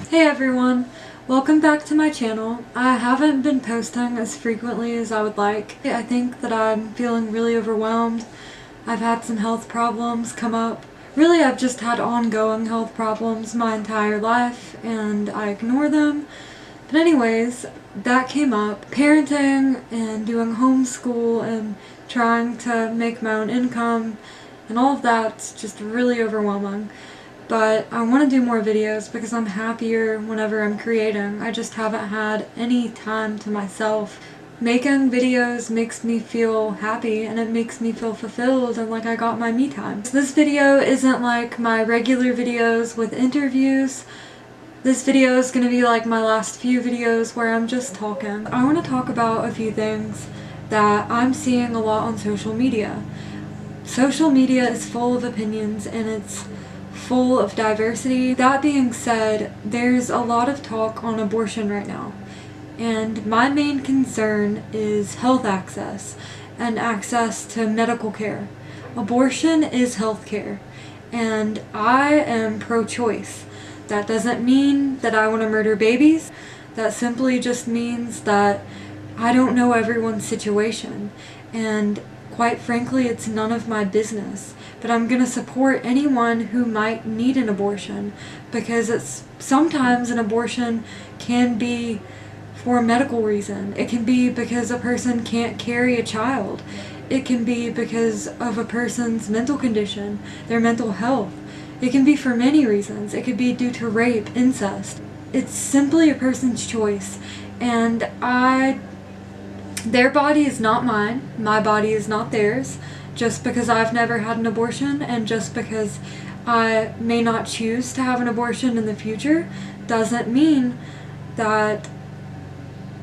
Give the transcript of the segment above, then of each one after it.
Hey everyone! Welcome back to my channel. I haven't been posting as frequently as I would like. I think that I'm feeling really overwhelmed. I've had some health problems come up. Really, I've just had ongoing health problems my entire life and I ignore them. But anyways, that came up. Parenting and doing homeschool and trying to make my own income and all of that's just really overwhelming. But I want to do more videos because I'm happier whenever I'm creating. I just haven't had any time to myself. Making videos makes me feel happy and it makes me feel fulfilled and like I got my me time. So this video isn't like my regular videos with interviews. This video is going to be like my last few videos where I'm just talking. I want to talk about a few things that I'm seeing a lot on social media. Social media is full of opinions and it's full of diversity. That being said, there's a lot of talk on abortion right now. And my main concern is health access and access to medical care. Abortion is health care. And I am pro-choice. That doesn't mean that I want to murder babies. That simply just means that I don't know everyone's situation. And quite frankly, it's none of my business. But I'm going to support anyone who might need an abortion because sometimes an abortion can be for a medical reason. It can be because a person can't carry a child. It can be because of a person's mental condition, their mental health. It can be for many reasons. It could be due to rape, incest. It's simply a person's choice. And their body is not mine. My body is not theirs. Just because I've never had an abortion and just because I may not choose to have an abortion in the future doesn't mean that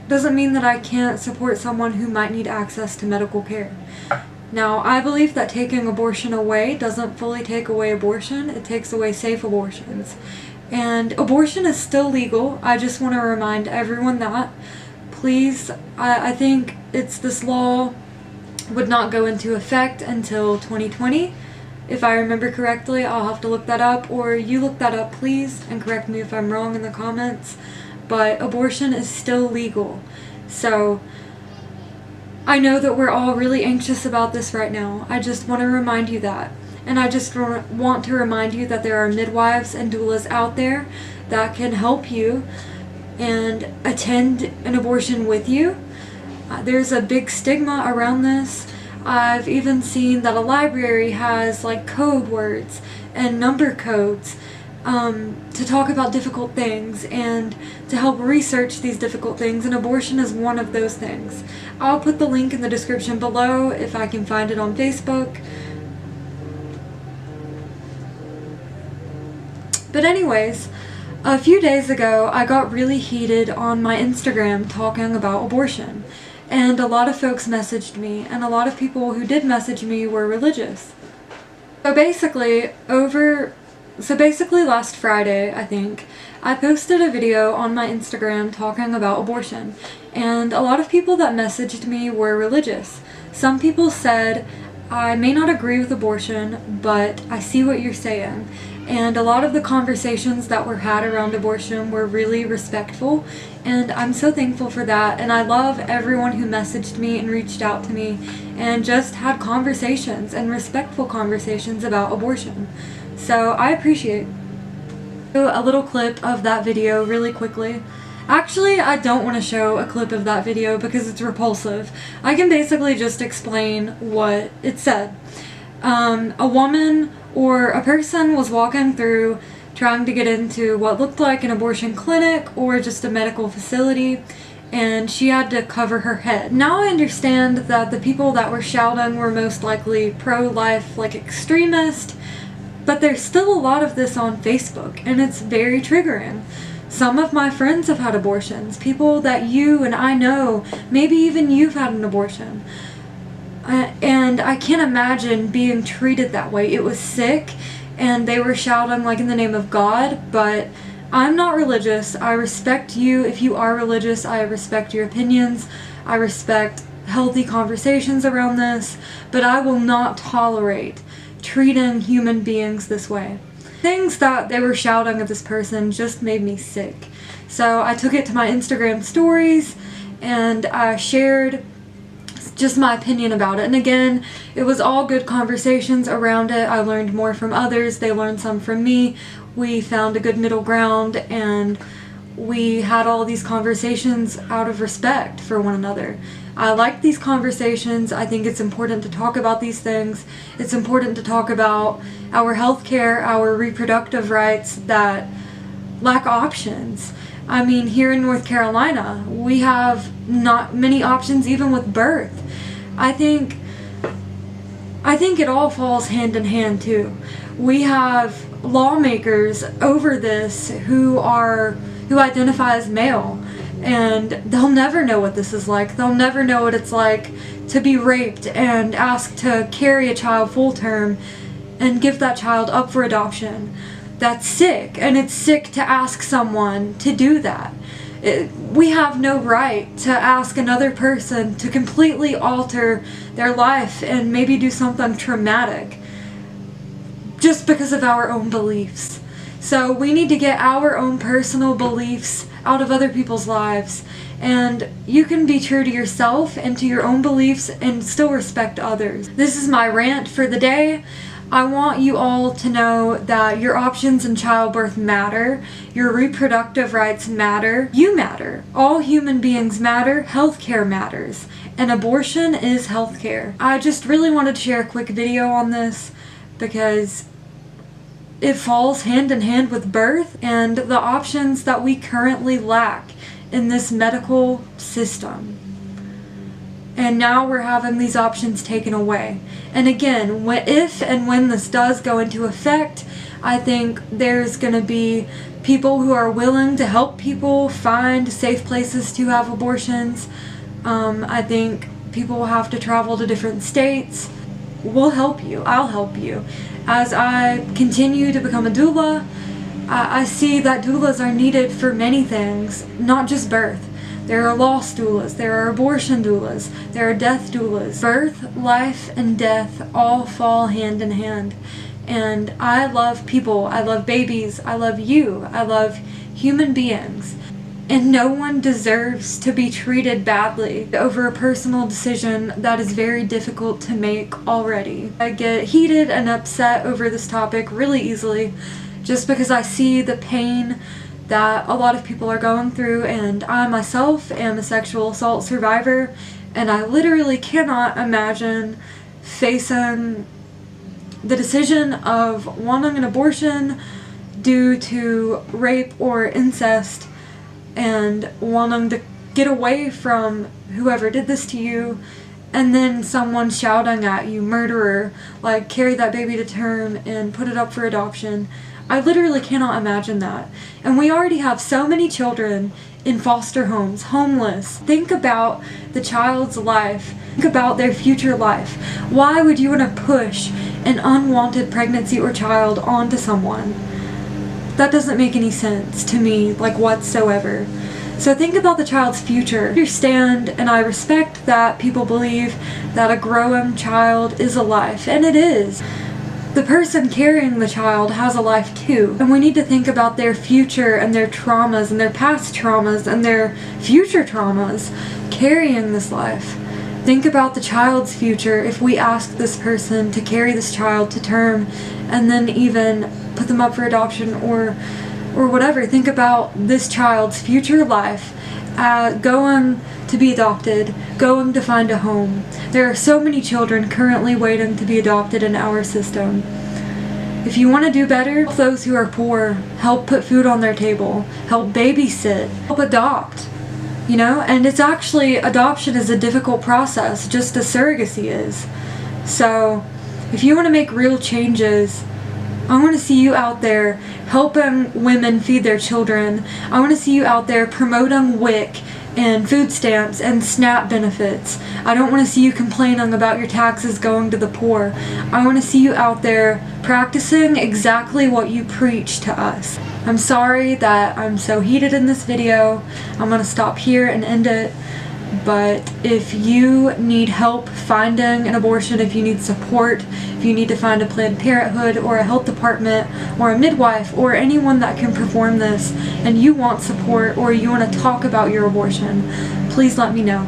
I can't support someone who might need access to medical care. Now, I believe that taking abortion away doesn't fully take away abortion. It takes away safe abortions. And abortion is still legal. I just want to remind everyone that. Please, I think this law would not go into effect until 2020. If I remember correctly, I'll have to look that up, or you look that up please and correct me if I'm wrong in the comments. But abortion is still legal. So I know that we're all really anxious about this right now. I just want to remind you that. And I just want to remind you that there are midwives and doulas out there that can help you and attend an abortion with you. There's a big stigma around this. I've even seen that a library has like code words and number codes to talk about difficult things and to help research these difficult things, and abortion is one of those things. I'll put the link in the description below if I can find it on Facebook. But anyways, a few days ago I got really heated on my Instagram talking about abortion. And a lot of folks messaged me, and a lot of people who did message me were religious. So basically last Friday, I think, I posted a video on my Instagram talking about abortion. And a lot of people that messaged me were religious. Some people said, I may not agree with abortion, but I see what you're saying. And a lot of the conversations that were had around abortion were really respectful, and I'm so thankful for that. And I love everyone who messaged me and reached out to me and just had conversations and respectful conversations about abortion. So I appreciate a little clip of that video really quickly. Actually, I don't want to show a clip of that video because it's repulsive. I can basically just explain what it said. A woman or a person was walking through trying to get into what looked like an abortion clinic or just a medical facility, and she had to cover her head. Now I understand that the people that were shouting were most likely pro-life, like extremist, but there's still a lot of this on Facebook, and it's very triggering. Some of my friends have had abortions, people that you and I know, maybe even you've had an abortion. And I can't imagine being treated that way. It was sick, and they were shouting like in the name of God, but I'm not religious. I respect you if you are religious. I respect your opinions. I respect healthy conversations around this, but I will not tolerate treating human beings this way. things that they were shouting at this person just made me sick. So I took it to my Instagram stories and I shared just my opinion about it. And again, it was all good conversations around it. I learned more from others. They learned some from me. We found a good middle ground and we had all these conversations out of respect for one another. I like these conversations. I think it's important to talk about these things. It's important to talk about our healthcare, our reproductive rights that lack options. I mean, here in North Carolina, we have not many options even with birth. I think it all falls hand in hand too. We have lawmakers over this who identify as male, and they'll never know what this is like. They'll never know what it's like to be raped and asked to carry a child full term and give that child up for adoption. That's sick, and it's sick to ask someone to do that. We have no right to ask another person to completely alter their life and maybe do something traumatic just because of our own beliefs. So we need to get our own personal beliefs out of other people's lives, and you can be true to yourself and to your own beliefs and still respect others. This is my rant for the day. I want you all to know that your options in childbirth matter, your reproductive rights matter, you matter. All human beings matter, healthcare matters, and abortion is healthcare. I just really wanted to share a quick video on this because it falls hand in hand with birth and the options that we currently lack in this medical system. And now we're having these options taken away. And again, if and when this does go into effect, I think there's going to be people who are willing to help people find safe places to have abortions. I think people will have to travel to different states. We'll help you. I'll help you. As I continue to become a doula, I see that doulas are needed for many things, not just birth. There are loss doulas, there are abortion doulas, there are death doulas. Birth, life, and death all fall hand in hand. And I love people, I love babies, I love you, I love human beings. And no one deserves to be treated badly over a personal decision that is very difficult to make already. I get heated and upset over this topic really easily just because I see the pain that a lot of people are going through, and I myself am a sexual assault survivor, and I literally cannot imagine facing the decision of wanting an abortion due to rape or incest and wanting to get away from whoever did this to you, and then someone shouting at you, murderer, like carry that baby to term and put it up for adoption. I literally cannot imagine that. And we already have so many children in foster homes, homeless. Think about the child's life. Think about their future life. Why would you want to push an unwanted pregnancy or child onto someone? That doesn't make any sense to me, like whatsoever. So think about the child's future. I understand and I respect that people believe that a growing child is a life, and it is. The person carrying the child has a life too, and we need to think about their future and their traumas and their past traumas and their future traumas carrying this life. Think about the child's future if we ask this person to carry this child to term and then even put them up for adoption or whatever. Think about this child's future life going to be adopted, going to find a home. There are so many children currently waiting to be adopted in our system. If you want to do better, help those who are poor, help put food on their table, help babysit, help adopt, you know? And it's actually, adoption is a difficult process, just as surrogacy is. So if you want to make real changes, I want to see you out there helping women feed their children. I want to see you out there promoting WIC and food stamps and SNAP benefits. I don't want to see you complaining about your taxes going to the poor. I want to see you out there practicing exactly what you preach to us. I'm sorry that I'm so heated in this video. I'm going to stop here and end it. But if you need help finding an abortion, if you need support, if you need to find a Planned Parenthood or a health department or a midwife or anyone that can perform this, and you want support or you want to talk about your abortion, please let me know.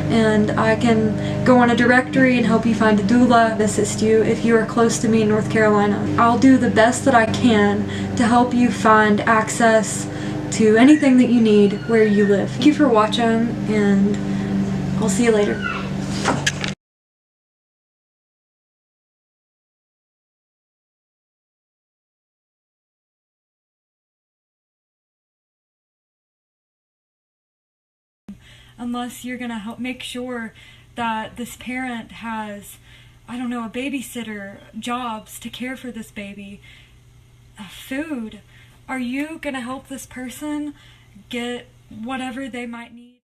And I can go on a directory and help you find a doula to assist you if you are close to me in North Carolina. I'll do the best that I can to help you find access to anything that you need where you live. Thank you for watching, and I'll see you later. Unless you're gonna help make sure that this parent has, I don't know, a babysitter, jobs to care for this baby, food. Are you gonna help this person get whatever they might need?